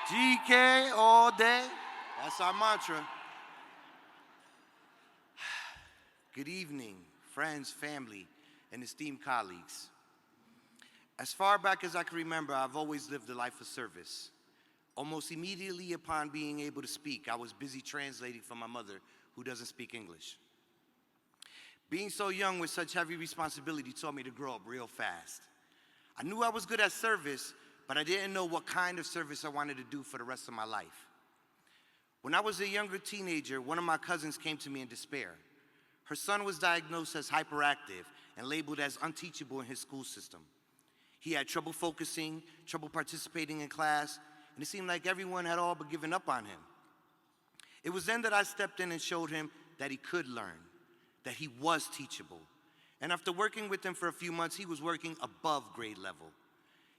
GK all day. That's our mantra. Good evening, friends, family, and esteemed colleagues. As far back as I can remember, I've always lived a life of service. Almost immediately upon being able to speak, I was busy translating for my mother, who doesn't speak English. Being so young with such heavy responsibility taught me to grow up real fast. I knew I was good at service, but I didn't know what kind of service I wanted to do for the rest of my life. When I was a younger teenager, one of my cousins came to me in despair. Her son was diagnosed as hyperactive and labeled as unteachable in his school system. He had trouble focusing, trouble participating in class, and it seemed like everyone had all but given up on him. It was then that I stepped in and showed him that he could learn, that he was teachable. And after working with him for a few months, he was working above grade level.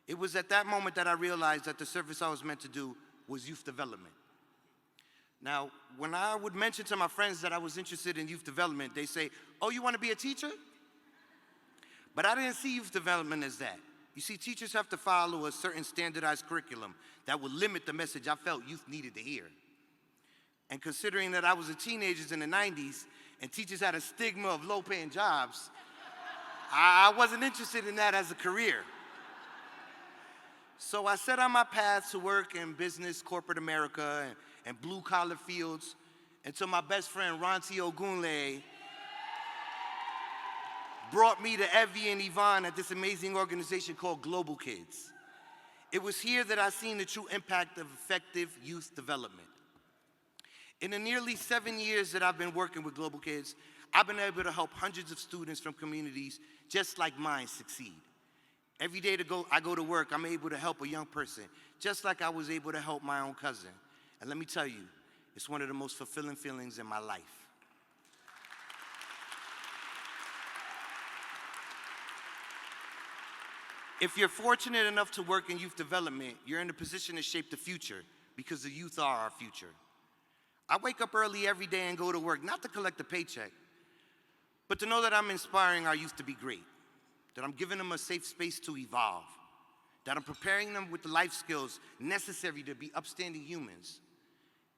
It was at that moment that I realized that the service I was meant to do was youth development. Now, when I would mention to my friends that I was interested in youth development, they say, "Oh, you want to be a teacher?" But I didn't see youth development as that. You see, teachers have to follow a certain standardized curriculum that would limit the message I felt youth needed to hear. And considering that I was a teenager in the 90s and teachers had a stigma of low-paying jobs, I wasn't interested in that as a career. So I set on my path to work in business, corporate America, and blue-collar fields until my best friend, Ranti Ogunle, brought me to Evie and Yvonne at this amazing organization called Global Kids. It was here that I seen the true impact of effective youth development. In the nearly 7 years that I've been working with Global Kids, I've been able to help hundreds of students from communities just like mine succeed. Every day I go to work, I'm able to help a young person, just like I was able to help my own cousin. And let me tell you, it's one of the most fulfilling feelings in my life. If you're fortunate enough to work in youth development, you're in a position to shape the future because the youth are our future. I wake up early every day and go to work, not to collect a paycheck, but to know that I'm inspiring our youth to be great, that I'm giving them a safe space to evolve, that I'm preparing them with the life skills necessary to be upstanding humans.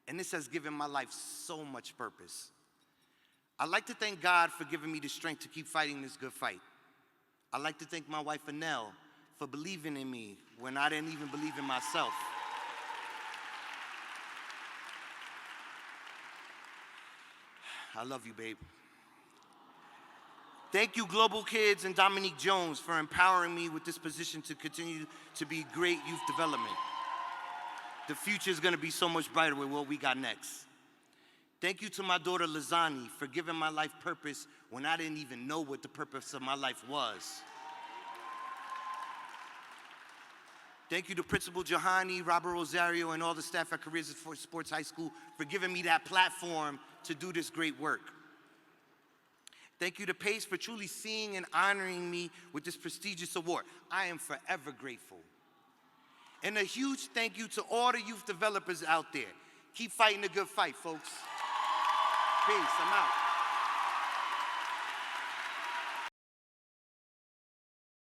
And this has given my life so much purpose. I'd like to thank God for giving me the strength to keep fighting this good fight. I'd like to thank my wife, Annelle, for believing in me when I didn't even believe in myself. I love you, babe. Thank you, Global Kids and Dominique Jones, for empowering me with this position to continue to be great youth development. The future is going to be so much brighter with what we got next. Thank you to my daughter, Lazani, for giving my life purpose when I didn't even know what the purpose of my life was. Thank you to Principal Johanny, Robert Rosario, and all the staff at Careers Sports High School for giving me that platform to do this great work. Thank you to PACE for truly seeing and honoring me with this prestigious award. I am forever grateful. And a huge thank you to all the youth developers out there. Keep fighting the good fight, folks. Peace, I'm out.